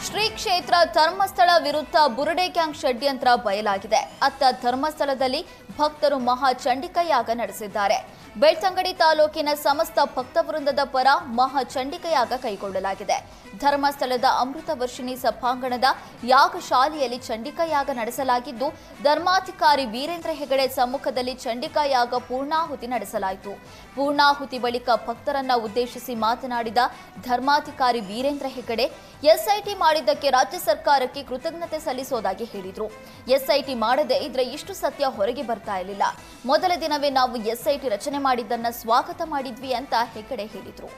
ಶ್ರೀ ಕ್ಷೇತ್ರ ಧರ್ಮಸ್ಥಳ ವಿರುದ್ಧ ಬುರುಡೆ ಗ್ಯಾಂಗ್ ಷಡ್ಯಂತ್ರ ಬಯಲಾಗಿದೆ. ಅತ್ತ ಧರ್ಮಸ್ಥಳದಲ್ಲಿ ಭಕ್ತರು ಮಹಾ ಚಂಡಿಕಾ ಯಾಗ ನಡೆಸಿದ್ದಾರೆ. ಬೆಳ್ತಂಗಡಿ ತಾಲೂಕಿನ ಸಮಸ್ತ ಭಕ್ತವೃಂದದ ಪರ ಮಹಾ ಚಂಡಿಕಾ ಯಾಗ ಕೈಗೊಳ್ಳಲಾಗಿದೆ. ಧರ್ಮಸ್ಥಳದ ಅಮೃತ ವರ್ಷಿಣಿ ಸಭಾಂಗಣದ ಯಾಗಶಾಲೆಯಲ್ಲಿ ಚಂಡಿಕಾ ಯಾಗ ನಡೆಸಲಾಗಿದ್ದು, ಧರ್ಮಾಧಿಕಾರಿ ವೀರೇಂದ್ರ ಹೆಗಡೆ ಸಮ್ಮುಖದಲ್ಲಿ ಚಂಡಿಕಾ ಯಾಗ ಪೂರ್ಣಾಹುತಿ ನಡೆಸಲಾಯಿತು. ಪೂರ್ಣಾಹುತಿ ಬಳಿಕ ಭಕ್ತರನ್ನ ಉದ್ದೇಶಿಸಿ ಮಾತನಾಡಿದ ಧರ್ಮಾಧಿಕಾರಿ ವೀರೇಂದ್ರ ಹೆಗಡೆ, ಎಸ್ಐಟಿ ಮಾಡಿದ್ದಕ್ಕೆ ರಾಜ್ಯ ಸರ್ಕಾರಕ್ಕೆ ಕೃತಜ್ಞತೆ ಸಲ್ಲಿಸೋದಾಗಿ ಹೇಳಿದ್ರು. ಎಸ್ಐಟಿ ಮಾಡದೇ ಇದ್ರೆ ಇಷ್ಟು ಸತ್ಯ ಹೊರಗೆ ಬರ್ತಾ ಇರಲಿಲ್ಲ. ಮೊದಲ ದಿನವೇ ನಾವು ಎಸ್ಐಟಿ ರಚನೆ ಮಾಡಿದ್ದನ್ನ ಸ್ವಾಗತ ಮಾಡಿದ್ವಿ ಅಂತ ಹೆಗಡೆ ಹೇಳಿದ್ರು.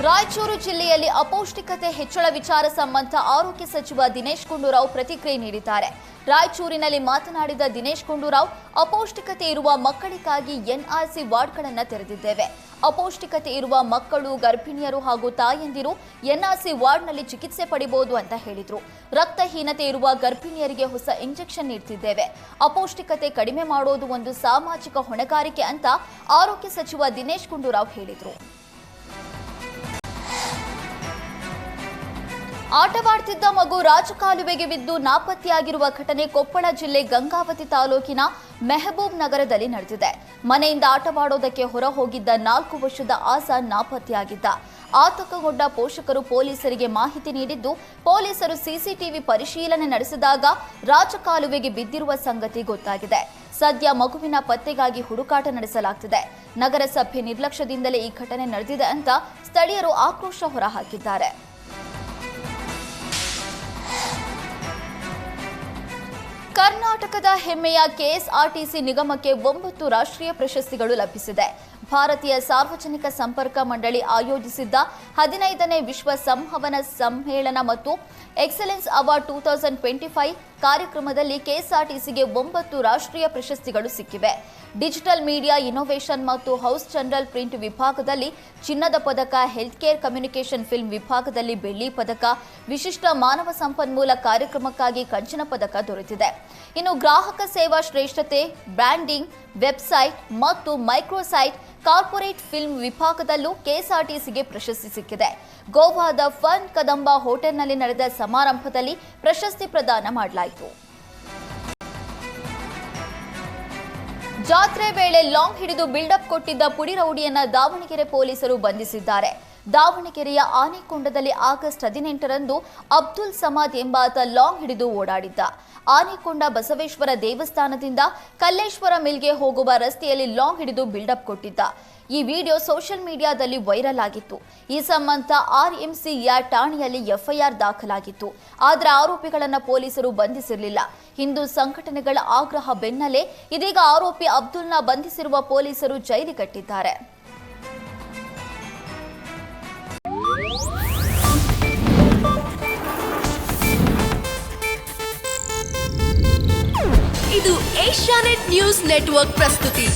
ರಾಯಚೂರು ಜಿಲ್ಲೆಯಲ್ಲಿ ಅಪೌಷ್ಟಿಕತೆ ಹೆಚ್ಚಳ ವಿಚಾರ ಸಂಬಂಧ ಆರೋಗ್ಯ ಸಚಿವ ದಿನೇಶ್ ಗುಂಡೂರಾವ್ ಪ್ರತಿಕ್ರಿಯೆ ನೀಡಿದ್ದಾರೆ. ರಾಯಚೂರಿನಲ್ಲಿ ಮಾತನಾಡಿದ ದಿನೇಶ್ ಗುಂಡೂರಾವ್, ಅಪೌಷ್ಟಿಕತೆ ಇರುವ ಮಕ್ಕಳಿಗಾಗಿ ಎನ್ಆರ್ಸಿ ವಾರ್ಡ್ಗಳನ್ನು ತೆರೆದಿದ್ದೇವೆ. ಅಪೌಷ್ಟಿಕತೆ ಇರುವ ಮಕ್ಕಳು, ಗರ್ಭಿಣಿಯರು ಹಾಗೂ ತಾಯಂದಿರು ಎನ್ಆರ್ಸಿ ವಾರ್ಡ್ನಲ್ಲಿ ಚಿಕಿತ್ಸೆ ಪಡೆಯಬಹುದು ಅಂತ ಹೇಳಿದ್ರು. ರಕ್ತಹೀನತೆ ಇರುವ ಗರ್ಭಿಣಿಯರಿಗೆ ಹೊಸ ಇಂಜೆಕ್ಷನ್ ನೀಡುತ್ತಿದ್ದೇವೆ. ಅಪೌಷ್ಟಿಕತೆ ಕಡಿಮೆ ಮಾಡೋದು ಒಂದು ಸಾಮಾಜಿಕ ಹೊಣೆಗಾರಿಕೆ ಅಂತ ಆರೋಗ್ಯ ಸಚಿವ ದಿನೇಶ್ ಗುಂಡೂರಾವ್ ಹೇಳಿದರು. ಆಟವಾಡ್ತಿದ್ದ ಮಗು ರಾಜಕಾಲುವೆಗೆ ಬಿದ್ದು ನಾಪತ್ತೆಯಾಗಿರುವ ಘಟನೆ ಕೊಪ್ಪಳ ಜಿಲ್ಲೆ ಗಂಗಾವತಿ ತಾಲೂಕಿನ ಮೆಹಬೂಬ್ ನಗರದಲ್ಲಿ ನಡೆದಿದೆ. ಮನೆಯಿಂದ ಆಟವಾಡೋದಕ್ಕೆ ಹೊರ ಹೋಗಿದ್ದ 4 ವರ್ಷದ ಆಸಾನ್ ನಾಪತ್ತೆಯಾಗಿದ್ದ. ಆತಂಕಗೊಂಡ ಪೋಷಕರು ಪೊಲೀಸರಿಗೆ ಮಾಹಿತಿ ನೀಡಿದ್ದು, ಪೊಲೀಸರು ಸಿಸಿಟಿವಿ ಪರಿಶೀಲನೆ ನಡೆಸಿದಾಗ ರಾಜಕಾಲುವೆಗೆ ಬಿದ್ದಿರುವ ಸಂಗತಿ ಗೊತ್ತಾಗಿದೆ. ಸದ್ಯ ಮಗುವಿನ ಪತ್ತೆಗಾಗಿ ಹುಡುಕಾಟ ನಡೆಸಲಾಗುತ್ತಿದೆ. ನಗರಸಭೆ ನಿರ್ಲಕ್ಷ್ಯದಿಂದಲೇ ಈ ಘಟನೆ ನಡೆದಿದೆ ಅಂತ ಸ್ಥಳೀಯರು ಆಕ್ರೋಶ ಹೊರಹಾಕಿದ್ದಾರೆ. ಕರ್ನಾಟಕದ ಹೆಮ್ಮೆಯ ಕೆಎಸ್ಆರ್ಟಿಸಿ ನಿಗಮಕ್ಕೆ 9 ರಾಷ್ಟ್ರೀಯ ಪ್ರಶಸ್ತಿಗಳು ಲಭಿಸಿದೆ. ಭಾರತೀಯ ಸಾರ್ವಜನಿಕ ಸಂಪರ್ಕ ಮಂಡಳಿ ಆಯೋಜಿಸಿದ್ದ 15ನೇ ವಿಶ್ವ ಸಂವಹನ ಸಮ್ಮೇಳನ ಮತ್ತು ಎಕ್ಸಲೆನ್ಸ್ ಅವಾರ್ಡ್ 2025 ಕಾರ್ಯಕ್ರಮದಲ್ಲಿ ಕೆಎಸ್ಆರ್ಟಿಸಿಗೆ 9 ರಾಷ್ಟ್ರೀಯ ಪ್ರಶಸ್ತಿಗಳು ಸಿಕ್ಕಿವೆ. ಡಿಜಿಟಲ್ ಮೀಡಿಯಾ ಇನ್ನೋವೇಷನ್ ಮತ್ತು ಹೌಸ್ ಜನರಲ್ ಪ್ರಿಂಟ್ ವಿಭಾಗದಲ್ಲಿ ಚಿನ್ನದ ಪದಕ, ಹೆಲ್ತ್ ಕೇರ್ ಕಮ್ಯುನಿಕೇಷನ್ ಫಿಲ್ಮ್ ವಿಭಾಗದಲ್ಲಿ ಬೆಳ್ಳಿ ಪದಕ, ವಿಶಿಷ್ಟ ಮಾನವ ಸಂಪನ್ಮೂಲ ಕಾರ್ಯಕ್ರಮಕ್ಕಾಗಿ ಕಂಚಿನ ಪದಕ ದೊರೆತಿದೆ. ಇನ್ನು ಗ್ರಾಹಕ ಸೇವಾ ಶ್ರೇಷ್ಠತೆ, ಬ್ರ್ಯಾಂಡಿಂಗ್, ವೆಬ್ಸೈಟ್ ಮತ್ತು ಮೈಕ್ರೋಸೈಟ್ ಕಾರ್ಪೊರೇಟ್ ಫಿಲ್ಮ್ ವಿಭಾಗದಲ್ಲೂ ಕೆಎಸ್ಆರ್ಟಿಸಿಗೆ ಪ್ರಶಸ್ತಿ ಸಿಕ್ಕಿದೆ. ಗೋವಾದ ಫನ್ ಕದಂಬ ಹೋಟೆಲ್ನಲ್ಲಿ ನಡೆದ ಸಮಾರಂಭದಲ್ಲಿ ಪ್ರಶಸ್ತಿ ಪ್ರದಾನ ಮಾಡಲಾಯಿತು. ಜಾತ್ರೆ ವೇಳೆ ಲಾಂಗ್ ಹಿಡಿದು ಬಿಲ್ಡಪ್ ಕೊಟ್ಟಿದ್ದ ಪುಡಿ ರೌಡಿಯನ್ನ ದಾವಣಗೆರೆ ಪೊಲೀಸರು ಬಂಧಿಸಿದ್ದಾರೆ. ದಾವಣಗೆರೆಯ ಆನೆಕೊಂಡದಲ್ಲಿ ಆಗಸ್ಟ್ 18ರಂದು ಅಬ್ದುಲ್ ಸಮಾದ್ ಎಂಬಾತ ಲಾಂಗ್ ಹಿಡಿದು ಓಡಾಡಿದ್ದ. ಆನೆಕೊಂಡ ಬಸವೇಶ್ವರ ದೇವಸ್ಥಾನದಿಂದ ಕಲ್ಲೇಶ್ವರ ಮಿಲ್ಗೆ ಹೋಗುವ ರಸ್ತೆಯಲ್ಲಿ ಲಾಂಗ್ ಹಿಡಿದು ಬಿಲ್ಡಪ್ ಕೊಟ್ಟಿದ್ದ. ಈ ವಿಡಿಯೋ ಸೋಷಿಯಲ್ ಮೀಡಿಯಾದಲ್ಲಿ ವೈರಲ್ ಆಗಿತ್ತು. ಈ ಸಂಬಂಧ ಆರ್ಎಂಸಿಯ ಠಾಣೆಯಲ್ಲಿ ಎಫ್ಐಆರ್ ದಾಖಲಾಗಿತ್ತು. ಆದರೆ ಆರೋಪಿಗಳನ್ನು ಪೊಲೀಸರು ಬಂಧಿಸಿರಲಿಲ್ಲ. ಹಿಂದೂ ಸಂಘಟನೆಗಳ ಆಗ್ರಹ ಬೆನ್ನಲ್ಲೇ ಇದೀಗ ಆರೋಪಿ ಅಬ್ದುಲ್ನ ಬಂಧಿಸಿರುವ ಪೊಲೀಸರು ಜೈಲಿಗಟ್ಟಿದ್ದಾರೆ. ಇದು ಏಷ್ಯಾನೆಟ್ ನ್ಯೂಸ್ ನೆಟ್ವರ್ಕ್ ಪ್ರಸ್ತುತಿ.